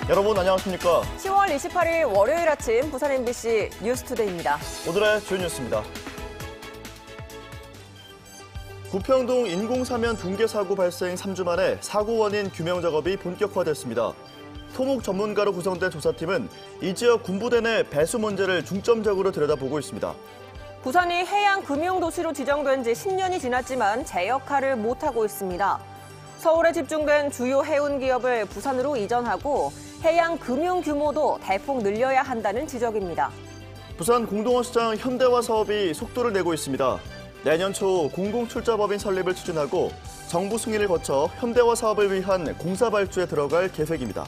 여러분 안녕하십니까? 10월 28일 월요일 아침 부산 MBC 뉴스투데이입니다. 오늘의 주요 뉴스입니다. 구평동 인공사면 붕괴 사고 발생 3주 만에 사고 원인 규명 작업이 본격화됐습니다. 토목 전문가로 구성된 조사팀은 이 지역 군부대 내 배수 문제를 중점적으로 들여다보고 있습니다. 부산이 해양금융도시로 지정된 지 10년이 지났지만 제 역할을 못하고 있습니다. 서울에 집중된 주요 해운 기업을 부산으로 이전하고 해양금융 규모도 대폭 늘려야 한다는 지적입니다. 부산 공동어시장 현대화 사업이 속도를 내고 있습니다. 내년 초 공공출자법인 설립을 추진하고 정부 승인을 거쳐 현대화 사업을 위한 공사 발주에 들어갈 계획입니다.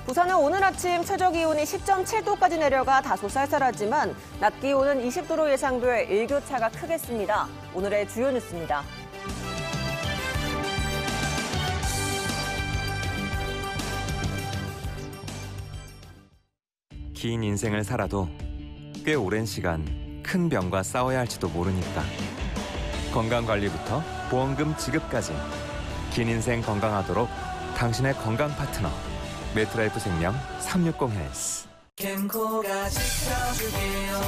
부산은 오늘 아침 최저기온이 10.7도까지 내려가 다소 쌀쌀하지만 낮 기온은 20도로 예상돼 일교차가 크겠습니다. 오늘의 주요 뉴스입니다. 긴 인생을 살아도 꽤 오랜 시간 큰 병과 싸워야 할지도 모르니까 건강관리부터 보험금 지급까지 긴 인생 건강하도록 당신의 건강 파트너 메트라이프 생명 360 헬스. 캠코가 지켜줄게요.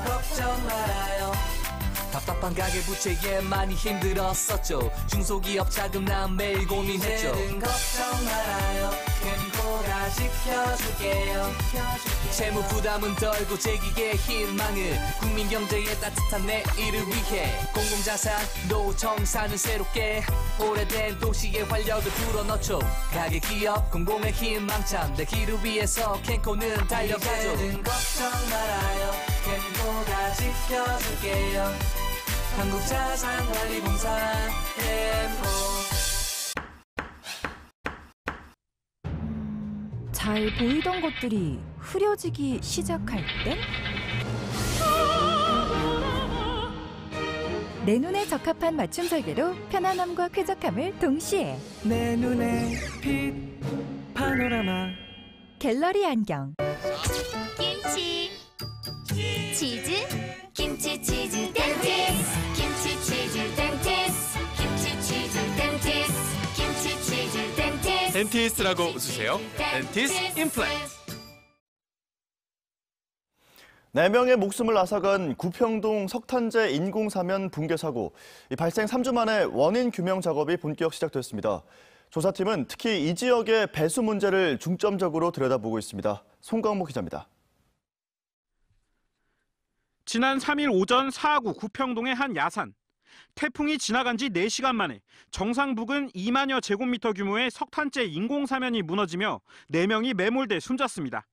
걱정 말아요. 답답한 가계부채에 많이 힘들었었죠. 중소기업 자금난 매일 고민했죠. 걱정 말아요. 캠코가 지켜줄게요. 채무 부담은 덜고 재기의 희망을 국민 경제의 따뜻한 내일을 위해 공공자산 노정산을 새롭게 오래된 도시의 활력을 불어넣죠. 가계기업 공공의 희망찬 내기를 위해서 캠코는 달려가죠. 걱정 말아요. 캠코가 지켜줄게요. 한국자산관리공사 캠코. 잘 보이던 것들이 흐려지기 시작할 때? 내 눈에 적합한 맞춤 설계로 편안함과 쾌적함을 동시에 내 눈에 빛 파노라마 갤러리 안경. 김치 치즈 김치 치즈 덴티스 김치 치즈 덴티스 김치 치즈 덴티스 김치 치즈 덴티스 덴티스트라고 웃으세요. 덴티스트 임플란트. 4명의 목숨을 앗아간 구평동 석탄재 인공사면 붕괴 사고. 발생 3주 만에 원인 규명 작업이 본격 시작됐습니다. 조사팀은 특히 이 지역의 배수 문제를 중점적으로 들여다보고 있습니다. 송강모 기자입니다. 지난 3일 오전 사하구 구평동의 한 야산. 태풍이 지나간 지 4시간 만에 정상 부근 2만여 제곱미터 규모의 석탄재 인공사면이 무너지며 4명이 매몰돼 숨졌습니다.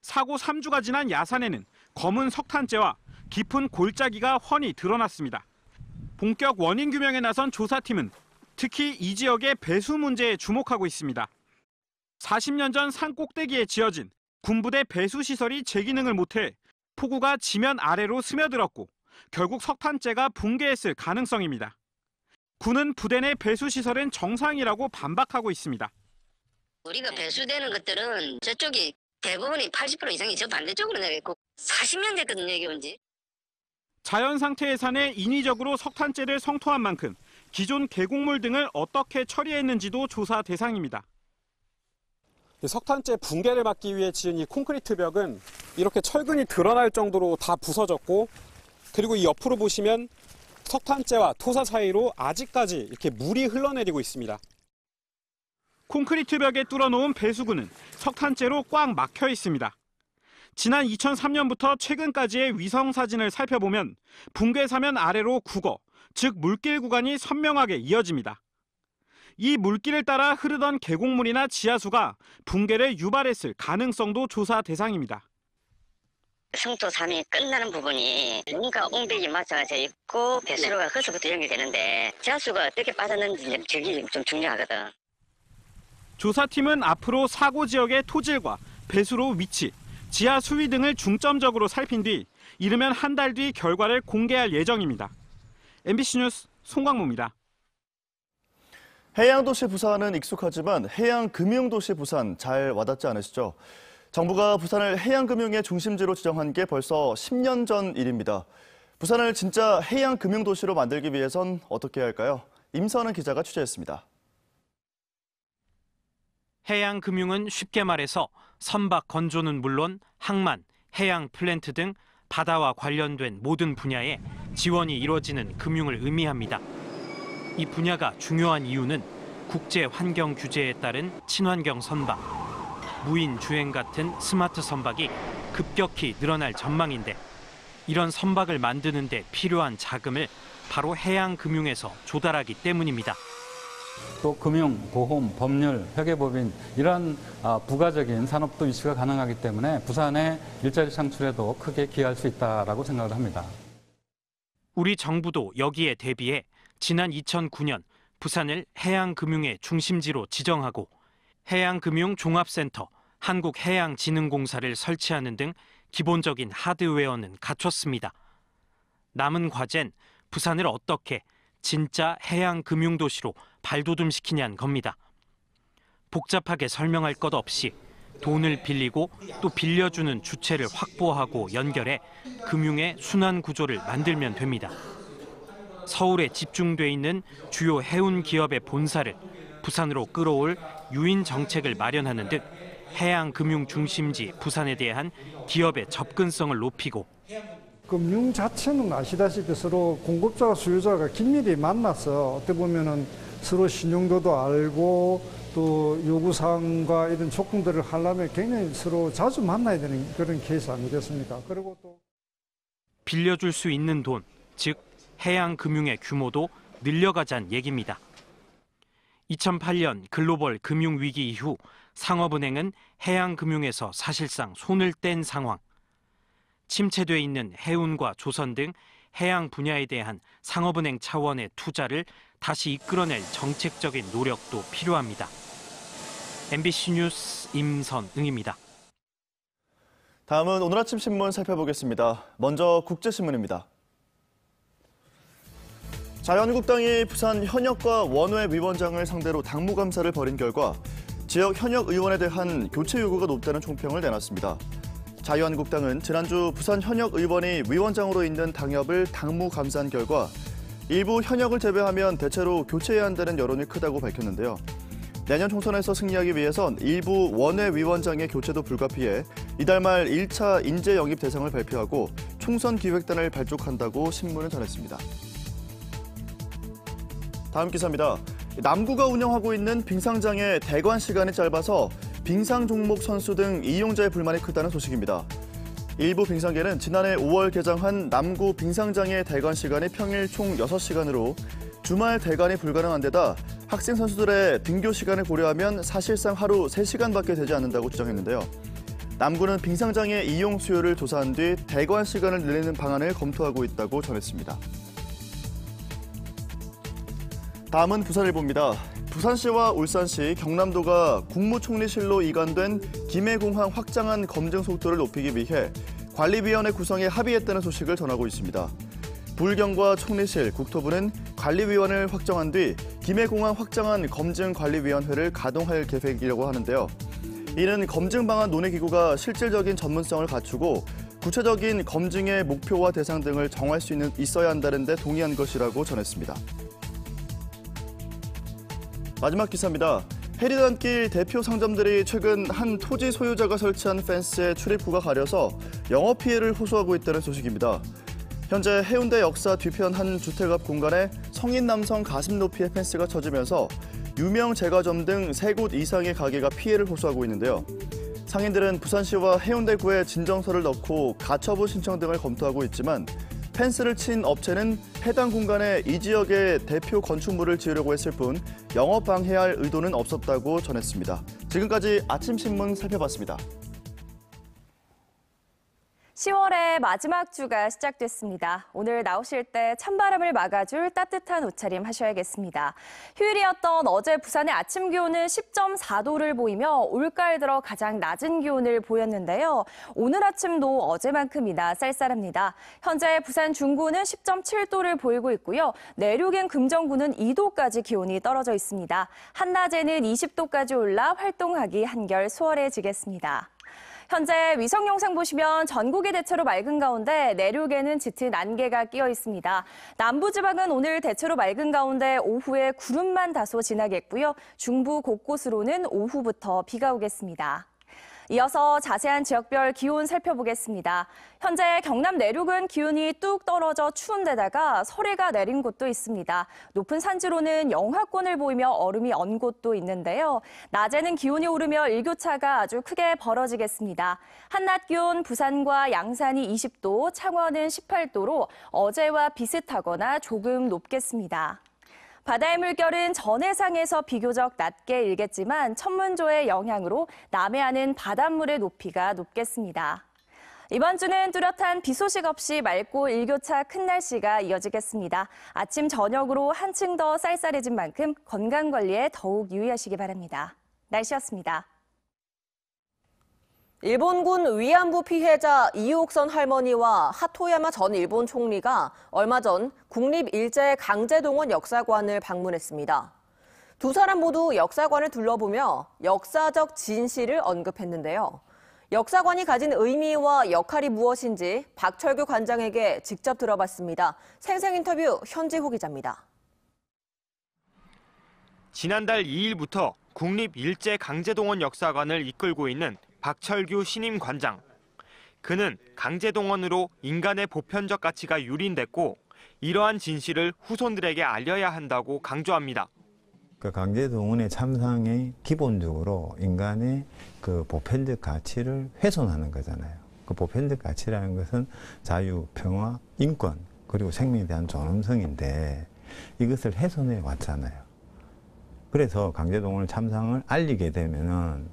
사고 3주가 지난 야산에는 검은 석탄재와 깊은 골짜기가 훤히 드러났습니다. 본격 원인 규명에 나선 조사팀은 특히 이 지역의 배수 문제에 주목하고 있습니다. 40년 전 산 꼭대기에 지어진 군부대 배수 시설이 제기능을 못해 폭우가 지면 아래로 스며들었고 결국 석탄재가 붕괴했을 가능성입니다. 군은 부대 내 배수 시설은 정상이라고 반박하고 있습니다. 우리가 배수되는 것들은 저쪽이 대부분이 80% 이상이 저 반대쪽으로 내려있고 40년 됐거든요, 여기 온 지. 자연 상태의 산에 인위적으로 석탄재를 성토한 만큼 기존 계곡물 등을 어떻게 처리했는지도 조사 대상입니다. 석탄재 붕괴를 막기 위해 지은 이 콘크리트 벽은 이렇게 철근이 드러날 정도로 다 부서졌고, 그리고 이 옆으로 보시면 석탄재와 토사 사이로 아직까지 이렇게 물이 흘러내리고 있습니다. 콘크리트 벽에 뚫어놓은 배수구는 석탄재로 꽉 막혀 있습니다. 지난 2003년부터 최근까지의 위성 사진을 살펴보면 붕괴 사면 아래로 국어, 즉 물길 구간이 선명하게 이어집니다. 이 물길을 따라 흐르던 계곡물이나 지하수가 붕괴를 유발했을 가능성도 조사 대상입니다. 성토 3이 끝나는 부분이 뭔가 옹벽이 맞춰져 있고 배수로가 거기서부터 연결되는데 지하수가 어떻게 빠졌는지 저기 좀 중요하거든. 조사팀은 앞으로 사고 지역의 토질과 배수로 위치, 지하 수위 등을 중점적으로 살핀 뒤 이르면 한 달 뒤 결과를 공개할 예정입니다. MBC 뉴스 송광모입니다. 해양도시 부산은 익숙하지만 해양금융도시 부산 잘 와닿지 않으시죠? 정부가 부산을 해양금융의 중심지로 지정한 게 벌써 10년 전 일입니다. 부산을 진짜 해양금융도시로 만들기 위해선 어떻게 해야 할까요? 임선은 기자가 취재했습니다. 해양금융은 쉽게 말해서 선박 건조는 물론 항만, 해양 플랜트 등 바다와 관련된 모든 분야에 지원이 이루어지는 금융을 의미합니다. 이 분야가 중요한 이유는 국제 환경 규제에 따른 친환경 선박, 무인 주행 같은 스마트 선박이 급격히 늘어날 전망인데 이런 선박을 만드는 데 필요한 자금을 바로 해양금융에서 조달하기 때문입니다. 또 금융, 보험, 법률, 회계법인 이러한 부가적인 산업도 유치가 가능하기 때문에 부산의 일자리 창출에도 크게 기여할 수 있다고 생각을 합니다. 우리 정부도 여기에 대비해 지난 2009년 부산을 해양금융의 중심지로 지정하고 해양금융종합센터, 한국해양진흥공사를 설치하는 등 기본적인 하드웨어는 갖췄습니다. 남은 과제는 부산을 어떻게 진짜 해양금융도시로 발돋움시키냐는 겁니다. 복잡하게 설명할 것 없이 돈을 빌리고 또 빌려주는 주체를 확보하고 연결해 금융의 순환 구조를 만들면 됩니다. 서울에 집중돼 있는 주요 해운 기업의 본사를 부산으로 끌어올 유인 정책을 마련하는 등 해양금융 중심지 부산에 대한 기업의 접근성을 높이고 금융 자체는 아시다시피 서로 공급자와 수요자가 긴밀히 만나서 어떻게 보면은 서로 신용도도 알고 또 요구사항과 이런 조건들을 하려면 굉장히 서로 자주 만나야 되는 그런 케이스 아니겠습니까? 그리고 또 빌려줄 수 있는 돈, 즉 해양금융의 규모도 늘려가자는 얘기입니다. 2008년 글로벌 금융위기 이후 상업은행은 해양금융에서 사실상 손을 뗀 상황. 침체돼 있는 해운과 조선 등 해양 분야에 대한 상업은행 차원의 투자를 다시 이끌어낼 정책적인 노력도 필요합니다. MBC 뉴스 임선응입니다. 다음은 오늘 아침 신문 살펴보겠습니다. 먼저 국제신문입니다. 자유한국당이 부산 현역과 원외 위원장을 상대로 당무감사를 벌인 결과 지역 현역 의원에 대한 교체 요구가 높다는 총평을 내놨습니다. 자유한국당은 지난주 부산 현역 의원이 위원장으로 있는 당협을 당무감사한 결과 일부 현역을 제외하면 대체로 교체해야 한다는 여론이 크다고 밝혔는데요. 내년 총선에서 승리하기 위해선 일부 원외 위원장의 교체도 불가피해 이달 말 1차 인재 영입 대상을 발표하고 총선 기획단을 발족한다고 신문은 전했습니다. 다음 기사입니다. 남구가 운영하고 있는 빙상장의 대관 시간이 짧아서 빙상 종목 선수 등 이용자의 불만이 크다는 소식입니다. 일부 빙상계는 지난해 5월 개장한 남구 빙상장의 대관 시간이 평일 총 6시간으로 주말 대관이 불가능한 데다 학생 선수들의 등교 시간을 고려하면 사실상 하루 3시간밖에 되지 않는다고 주장했는데요. 남구는 빙상장의 이용 수요를 조사한 뒤 대관 시간을 늘리는 방안을 검토하고 있다고 전했습니다. 다음은 부산일보입니다. 부산시와 울산시, 경남도가 국무총리실로 이관된 김해공항 확장안 검증 속도를 높이기 위해 관리위원회 구성에 합의했다는 소식을 전하고 있습니다. 부울경과 총리실, 국토부는 관리위원회를 확정한 뒤 김해공항 확장안 검증관리위원회를 가동할 계획이라고 하는데요. 이는 검증 방안 논의기구가 실질적인 전문성을 갖추고 구체적인 검증의 목표와 대상 등을 정할 수 있어야 한다는 데 동의한 것이라고 전했습니다. 마지막 기사입니다. 해리단길 대표 상점들이 최근 한 토지 소유자가 설치한 펜스에 출입구가 가려서 영업 피해를 호소하고 있다는 소식입니다. 현재 해운대 역사 뒤편 한 주택 앞 공간에 성인 남성 가슴 높이의 펜스가 쳐지면서 유명 제과점 등 3곳 이상의 가게가 피해를 호소하고 있는데요. 상인들은 부산시와 해운대구에 진정서를 넣고 가처분 신청 등을 검토하고 있지만 펜스를 친 업체는 해당 공간에 이 지역의 대표 건축물을 지으려고 했을 뿐 영업 방해할 의도는 없었다고 전했습니다. 지금까지 아침 신문 살펴봤습니다. 10월의 마지막 주가 시작됐습니다. 오늘 나오실 때 찬바람을 막아줄 따뜻한 옷차림 하셔야겠습니다. 휴일이었던 어제 부산의 아침 기온은 10.4도를 보이며 올가을 들어 가장 낮은 기온을 보였는데요. 오늘 아침도 어제만큼이나 쌀쌀합니다. 현재 부산 중구는 10.7도를 보이고 있고요. 내륙엔 금정구는 2도까지 기온이 떨어져 있습니다. 한낮에는 20도까지 올라 활동하기 한결 수월해지겠습니다. 현재 위성 영상 보시면 전국이 대체로 맑은 가운데 내륙에는 짙은 안개가 끼어 있습니다. 남부지방은 오늘 대체로 맑은 가운데 오후에 구름만 다소 지나겠고요. 중부 곳곳으로는 오후부터 비가 오겠습니다. 이어서 자세한 지역별 기온 살펴보겠습니다. 현재 경남 내륙은 기온이 뚝 떨어져 추운 데다가 서리가 내린 곳도 있습니다. 높은 산지로는 영하권을 보이며 얼음이 언 곳도 있는데요. 낮에는 기온이 오르며 일교차가 아주 크게 벌어지겠습니다. 한낮 기온 부산과 양산이 20도, 창원은 18도로 어제와 비슷하거나 조금 높겠습니다. 바다의 물결은 전해상에서 비교적 낮게 일겠지만 천문조의 영향으로 남해안은 바닷물의 높이가 높겠습니다. 이번 주는 뚜렷한 비 소식 없이 맑고 일교차 큰 날씨가 이어지겠습니다. 아침 저녁으로 한층 더 쌀쌀해진 만큼 건강관리에 더욱 유의하시기 바랍니다. 날씨였습니다. 일본군 위안부 피해자 이옥선 할머니와 하토야마 전 일본 총리가 얼마 전 국립일제 강제동원 역사관을 방문했습니다. 두 사람 모두 역사관을 둘러보며 역사적 진실을 언급했는데요. 역사관이 가진 의미와 역할이 무엇인지 박철규 관장에게 직접 들어봤습니다. 생생 인터뷰 현지호 기자입니다. 지난달 2일부터 국립일제강제동원 역사관을 이끌고 있는 박철규 신임 관장. 그는 강제동원으로 인간의 보편적 가치가 유린됐고 이러한 진실을 후손들에게 알려야 한다고 강조합니다. 그 강제동원의 참상이 기본적으로 인간의 그 보편적 가치를 훼손하는 거잖아요. 그 보편적 가치라는 것은 자유, 평화, 인권, 그리고 생명에 대한 존엄성인데 이것을 훼손해 왔잖아요. 그래서 강제동원 참상을 알리게 되면은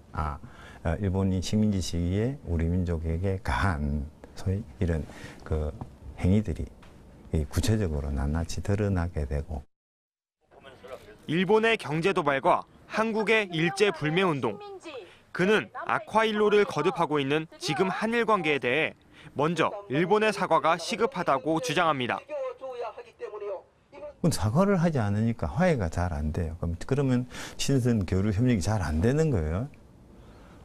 일본이 식민지 시기에 우리 민족에게 가한 소위 이런 그 행위들이 구체적으로 낱낱이 드러나게 되고. 일본의 경제 도발과 한국의 일제 불매 운동. 그는 아쿠아일로를 거듭하고 있는 지금 한일 관계에 대해 먼저 일본의 사과가 시급하다고 주장합니다. 사과를 하지 않으니까 화해가 잘 안 돼요. 그러면 신선 교류 협력이 잘 안 되는 거예요.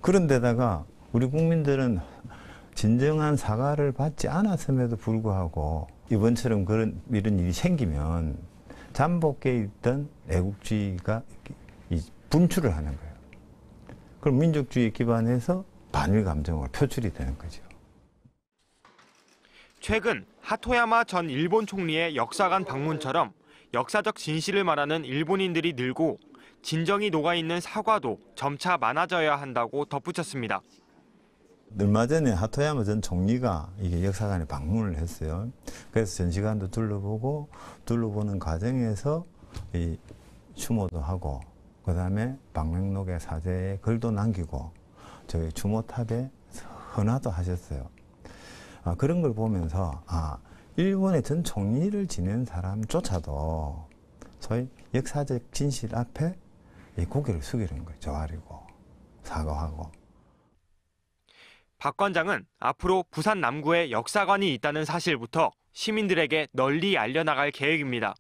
그런데다가 우리 국민들은 진정한 사과를 받지 않았음에도 불구하고 이번처럼 이런 일이 생기면 잠복해 있던 애국주의가 분출을 하는 거예요. 그럼 민족주의에 기반해서 반일 감정으로 표출이 되는 거죠. 최근 하토야마 전 일본 총리의 역사관 방문처럼 역사적 진실을 말하는 일본인들이 늘고 진정이 녹아있는 사과도 점차 많아져야 한다고 덧붙였습니다. 얼마 전에 하토야마 전 총리가 이게 역사관에 방문을 했어요. 그래서 전시관도 둘러보는 과정에서 이 추모도 하고, 그다음에 방명록에 사죄의 글도 남기고, 저희 추모탑에 헌화도 하셨어요. 그런 걸 보면서 일본의 전 총리를 지낸 사람조차도 소위 역사적 진실 앞에 고개를 숙이는 거예요. 조아리고 사과하고. 박 관장은 앞으로 부산 남구에 역사관이 있다는 사실부터 시민들에게 널리 알려나갈 계획입니다.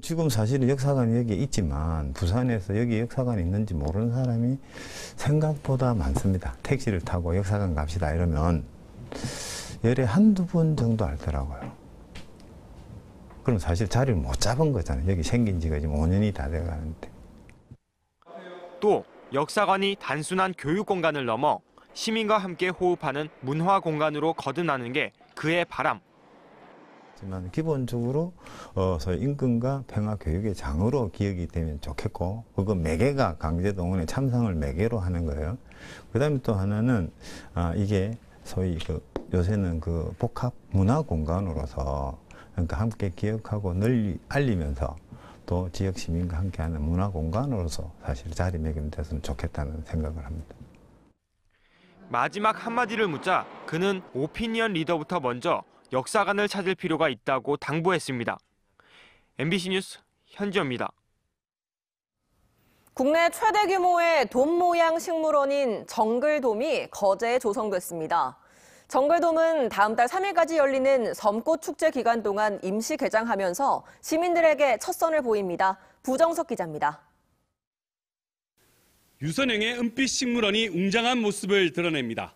지금 사실은 역사관이 여기에 있지만 부산에서 여기 역사관이 있는지 모르는 사람이 생각보다 많습니다. 택시를 타고 역사관 갑시다 이러면 열에 한두 분 정도 알더라고요. 그럼 사실 자리를 못 잡은 거잖아요. 여기 생긴 지가 지금 5년이 다 돼가는데. 또 역사관이 단순한 교육 공간을 넘어 시민과 함께 호흡하는 문화 공간으로 거듭나는 게 그의 바람. 하지만 기본적으로 소위 인권과 평화 교육의 장으로 기억이 되면 좋겠고, 그건 매개가 강제동원의 참상을 매개로 하는 거예요. 그다음에 또 하나는 이게 소위 요새는 복합 문화 공간으로서, 그러니까 함께 기억하고 널리 알리면서 또 지역 시민과 함께하는 문화 공간으로서 사실 자리매김됐으면 좋겠다는 생각을 합니다. 마지막 한마디를 묻자 그는 오피니언 리더부터 먼저 역사관을 찾을 필요가 있다고 당부했습니다. MBC 뉴스 현지호입니다. 국내 최대 규모의 돔 모양 식물원인 정글돔이 거제에 조성됐습니다. 정글돔은 다음 달 3일까지 열리는 섬꽃 축제 기간 동안 임시 개장하면서 시민들에게 첫 선을 보입니다. 부정석 기자입니다. 유선형의 은빛 식물원이 웅장한 모습을 드러냅니다.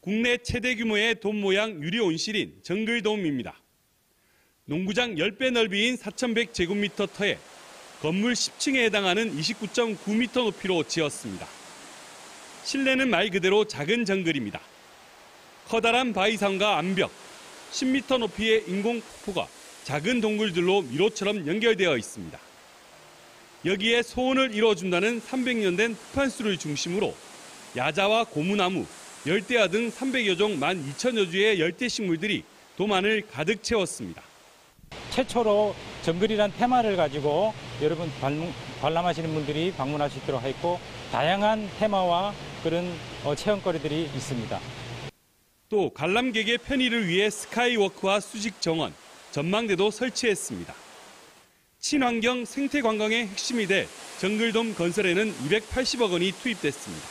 국내 최대 규모의 돔 모양 유리 온실인 정글돔입니다. 농구장 10배 넓이인 4,100제곱미터 터에 건물 10층에 해당하는 29.9m 높이로 지었습니다. 실내는 말 그대로 작은 정글입니다. 커다란 바위산과 암벽, 10m 높이의 인공 폭포가 작은 동굴들로 미로처럼 연결되어 있습니다. 여기에 소원을 이뤄준다는 300년 된 흑판수를 중심으로 야자와 고무나무, 열대야 등 300여 종 12,000여 주의 열대식물들이 돔 안을 가득 채웠습니다. 최초로 정글이란 테마를 가지고 여러분 관람하시는 분들이 방문할 수 있도록 했고 다양한 테마와 그런 체험거리들이 있습니다. 또 관람객의 편의를 위해 스카이워크와 수직 정원, 전망대도 설치했습니다. 친환경 생태 관광의 핵심이 될 정글돔 건설에는 280억 원이 투입됐습니다.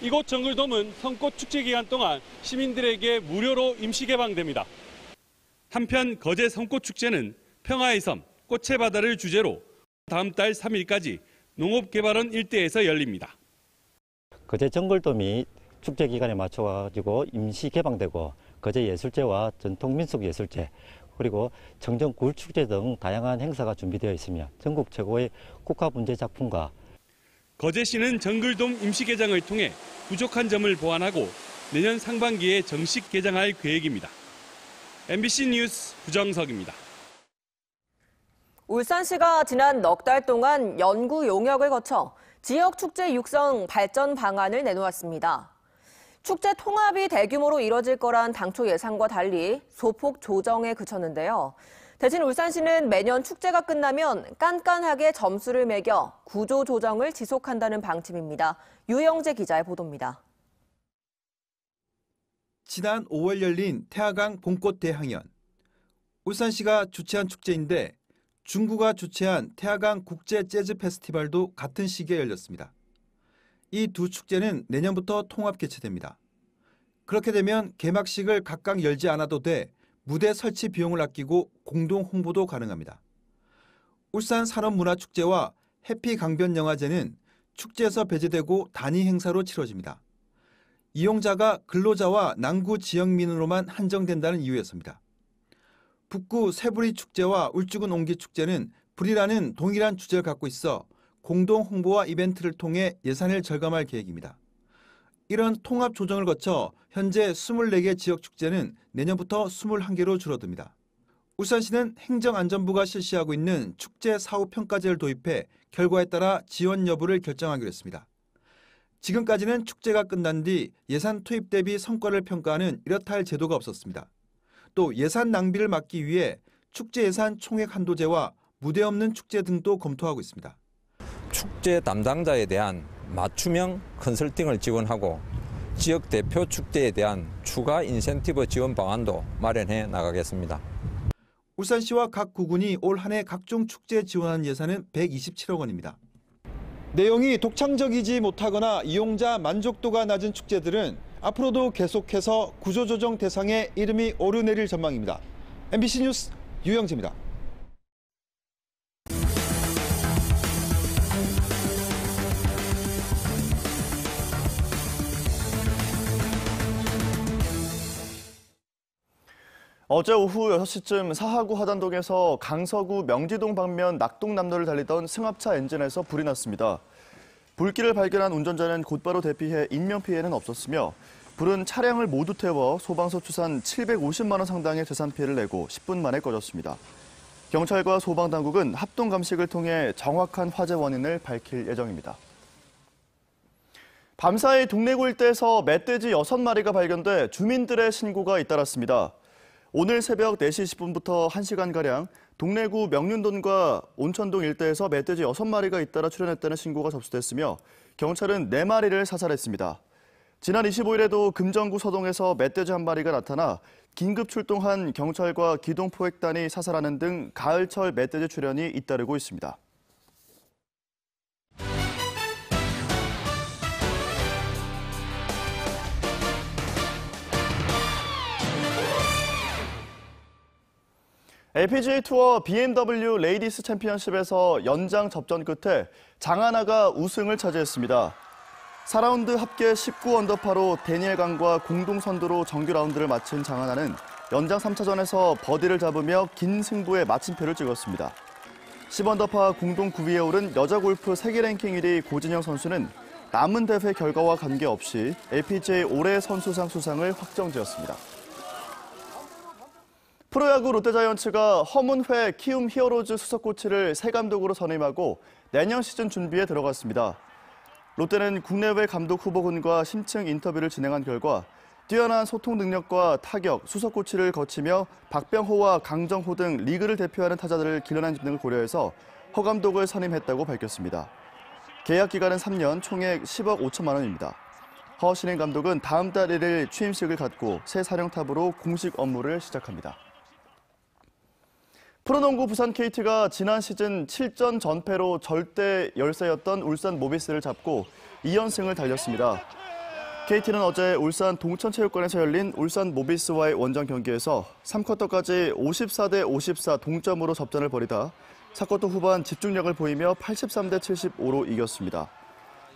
이곳 정글돔은 성꽃 축제 기간 동안 시민들에게 무료로 임시 개방됩니다. 한편 거제 성꽃 축제는 평화의 섬, 꽃의 바다를 주제로 다음 달 3일까지 농업개발원 일대에서 열립니다. 거제 정글돔이 축제 기간에 맞춰가지고 임시 개방되고 거제 예술제와 전통 민속 예술제 그리고 청정 굴축제 등 다양한 행사가 준비되어 있으며 전국 최고의 국가 문제 작품과 거제시는 정글돔 임시 개장을 통해 부족한 점을 보완하고 내년 상반기에 정식 개장할 계획입니다. MBC 뉴스 구정석입니다. 울산시가 지난 넉 달 동안 연구 용역을 거쳐 지역 축제 육성 발전 방안을 내놓았습니다. 축제 통합이 대규모로 이뤄질 거란 당초 예상과 달리 소폭 조정에 그쳤는데요. 대신 울산시는 매년 축제가 끝나면 깐깐하게 점수를 매겨 구조 조정을 지속한다는 방침입니다. 유영재 기자의 보도입니다. 지난 5월 열린 태화강 봄꽃 대항연. 울산시가 주최한 축제인데 중구가 주최한 태화강 국제 재즈 페스티벌도 같은 시기에 열렸습니다. 이 두 축제는 내년부터 통합 개최됩니다. 그렇게 되면 개막식을 각각 열지 않아도 돼 무대 설치 비용을 아끼고 공동 홍보도 가능합니다. 울산 산업문화축제와 해피강변영화제는 축제에서 배제되고 단위 행사로 치러집니다. 이용자가 근로자와 남구 지역민으로만 한정된다는 이유였습니다. 북구 새부리 축제와 울주군 옹기 축제는 불이라는 동일한 주제를 갖고 있어 공동 홍보와 이벤트를 통해 예산을 절감할 계획입니다. 이런 통합 조정을 거쳐 현재 24개 지역 축제는 내년부터 21개로 줄어듭니다. 울산시는 행정안전부가 실시하고 있는 축제 사후 평가제를 도입해 결과에 따라 지원 여부를 결정하기로 했습니다. 지금까지는 축제가 끝난 뒤 예산 투입 대비 성과를 평가하는 이렇다 할 제도가 없었습니다. 또 예산 낭비를 막기 위해 축제 예산 총액 한도제와 무대 없는 축제 등도 검토하고 있습니다. 축제 담당자에 대한 맞춤형 컨설팅을 지원하고 지역 대표 축제에 대한 추가 인센티브 지원 방안도 마련해 나가겠습니다. 울산시와 각 구군이 올 한 해 각종 축제에 지원한 예산은 127억 원입니다. 내용이 독창적이지 못하거나 이용자 만족도가 낮은 축제들은 앞으로도 계속해서 구조조정 대상에 이름이 오르내릴 전망입니다. MBC 뉴스 유영재입니다. 어제 오후 6시쯤 사하구 하단동에서 강서구 명지동 방면 낙동남로를 달리던 승합차 엔진에서 불이 났습니다. 불길을 발견한 운전자는 곧바로 대피해 인명피해는 없었으며 불은 차량을 모두 태워 소방서 추산 750만 원 상당의 재산 피해를 내고 10분 만에 꺼졌습니다. 경찰과 소방당국은 합동 감식을 통해 정확한 화재 원인을 밝힐 예정입니다. 밤사이 동래구 일대에서 멧돼지 6마리가 발견돼 주민들의 신고가 잇따랐습니다. 오늘 새벽 4시 10분부터 1시간가량 동래구 명륜동과 온천동 일대에서 멧돼지 6마리가 잇따라 출현했다는 신고가 접수됐으며 경찰은 4마리를 사살했습니다. 지난 25일에도 금정구 서동에서 멧돼지 1마리가 나타나 긴급 출동한 경찰과 기동포획단이 사살하는 등 가을철 멧돼지 출현이 잇따르고 있습니다. LPGA 투어 BMW 레이디스 챔피언십에서 연장 접전 끝에 장하나가 우승을 차지했습니다. 4라운드 합계 19언더파로 데니엘 강과 공동 선두로 정규 라운드를 마친 장하나는 연장 3차전에서 버디를 잡으며 긴 승부에 마침표를 찍었습니다. 10언더파 공동 9위에 오른 여자 골프 세계 랭킹 1위 고진영 선수는 남은 대회 결과와 관계없이 LPGA 올해 선수상 수상을 확정지었습니다. 프로야구 롯데자이언츠가 허문회 키움 히어로즈 수석 코치를 새 감독으로 선임하고 내년 시즌 준비에 들어갔습니다. 롯데는 국내외 감독 후보군과 심층 인터뷰를 진행한 결과 뛰어난 소통 능력과 타격, 수석 코치를 거치며 박병호와 강정호 등 리그를 대표하는 타자들을 길러낸 등을 고려해서 허 감독을 선임했다고 밝혔습니다. 계약 기간은 3년, 총액 10억 5천만 원입니다. 허 신임 감독은 다음 달 1일 취임식을 갖고 새 사령탑으로 공식 업무를 시작합니다. 프로농구 부산 KT가 지난 시즌 7전 전패로 절대 열세였던 울산 모비스를 잡고 2연승을 달렸습니다. KT는 어제 울산 동천체육관에서 열린 울산 모비스와의 원정 경기에서 3쿼터까지 54대 54 동점으로 접전을 벌이다 4쿼터 후반 집중력을 보이며 83대 75로 이겼습니다.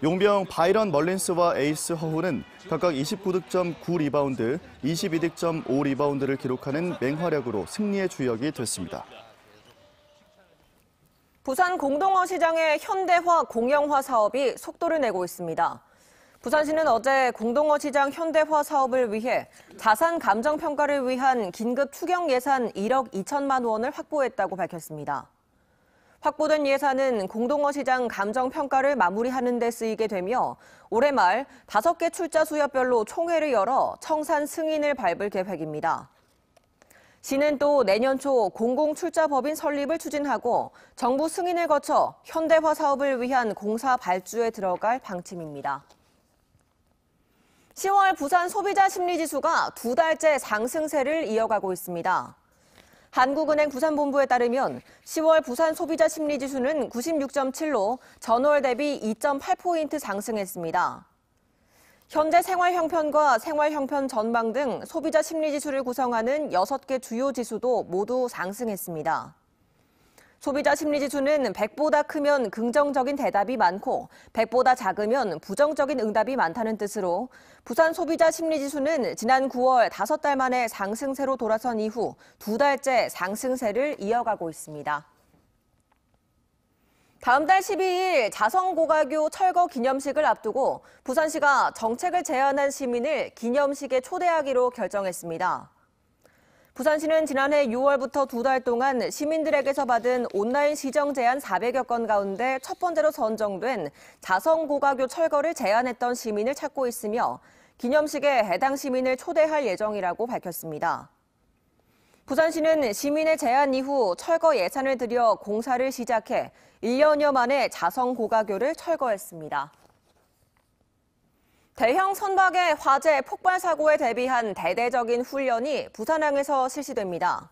용병 바이런 멀린스와 에이스 허훈은 각각 29득점 9리바운드, 22득점 5리바운드를 기록하는 맹활약으로 승리의 주역이 됐습니다. 부산 공동어 시장의 현대화 공영화 사업이 속도를 내고 있습니다. 부산시는 어제 공동어 시장 현대화 사업을 위해 자산 감정 평가를 위한 긴급 추경 예산 1억 2천만 원을 확보했다고 밝혔습니다. 확보된 예산은 공동어 시장 감정 평가를 마무리하는 데 쓰이게 되며 올해 말 5개 출자 수협별로 총회를 열어 청산 승인을 밟을 계획입니다. 시는 또 내년 초 공공출자법인 설립을 추진하고 정부 승인을 거쳐 현대화 사업을 위한 공사 발주에 들어갈 방침입니다. 10월 부산 소비자 심리지수가 2달째 상승세를 이어가고 있습니다. 한국은행 부산본부에 따르면 10월 부산 소비자 심리지수는 96.7로 전월 대비 2.8포인트 상승했습니다. 현재 생활형편과 생활형편 전망 등 소비자 심리지수를 구성하는 6개 주요 지수도 모두 상승했습니다. 소비자 심리지수는 100보다 크면 긍정적인 대답이 많고 100보다 작으면 부정적인 응답이 많다는 뜻으로 부산 소비자 심리지수는 지난 9월 5달 만에 상승세로 돌아선 이후 2달째 상승세를 이어가고 있습니다. 다음 달 12일 자성고가교 철거 기념식을 앞두고 부산시가 정책을 제안한 시민을 기념식에 초대하기로 결정했습니다. 부산시는 지난해 6월부터 2달 동안 시민들에게서 받은 온라인 시정 제안 400여 건 가운데 첫 번째로 선정된 자성고가교 철거를 제안했던 시민을 찾고 있으며 기념식에 해당 시민을 초대할 예정이라고 밝혔습니다. 부산시는 시민의 제안 이후 철거 예산을 들여 공사를 시작해 1년여 만에 자성고가교를 철거했습니다. 대형 선박의 화재 폭발 사고에 대비한 대대적인 훈련이 부산항에서 실시됩니다.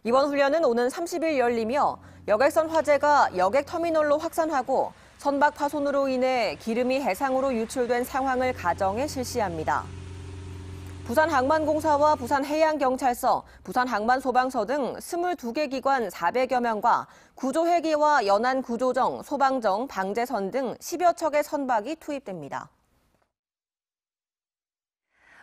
이번 훈련은 오는 30일 열리며 여객선 화재가 여객터미널로 확산하고 선박 파손으로 인해 기름이 해상으로 유출된 상황을 가정해 실시합니다. 부산항만공사와 부산해양경찰서, 부산항만소방서 등 22개 기관 400여 명과 구조헬기와 연안구조정, 소방정, 방재선 등 10여 척의 선박이 투입됩니다.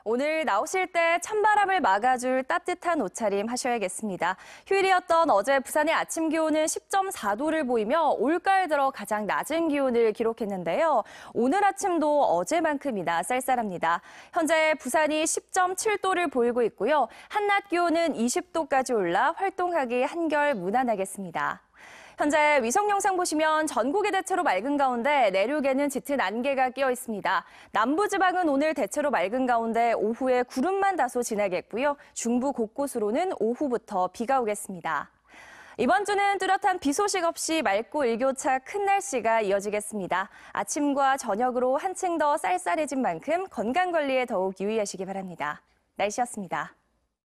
오늘 나오실 때 찬바람을 막아줄 따뜻한 옷차림 하셔야겠습니다. 휴일이었던 어제 부산의 아침 기온은 10.4도를 보이며 올가을 들어 가장 낮은 기온을 기록했는데요. 오늘 아침도 어제만큼이나 쌀쌀합니다. 현재 부산이 10.7도를 보이고 있고요. 한낮 기온은 20도까지 올라 활동하기 한결 무난하겠습니다. 현재 위성 영상 보시면 전국이 대체로 맑은 가운데 내륙에는 짙은 안개가 끼어 있습니다. 남부지방은 오늘 대체로 맑은 가운데 오후에 구름만 다소 지나겠고요. 중부 곳곳으로는 오후부터 비가 오겠습니다. 이번 주는 뚜렷한 비 소식 없이 맑고 일교차 큰 날씨가 이어지겠습니다. 아침과 저녁으로 한층 더 쌀쌀해진 만큼 건강관리에 더욱 유의하시기 바랍니다. 날씨였습니다.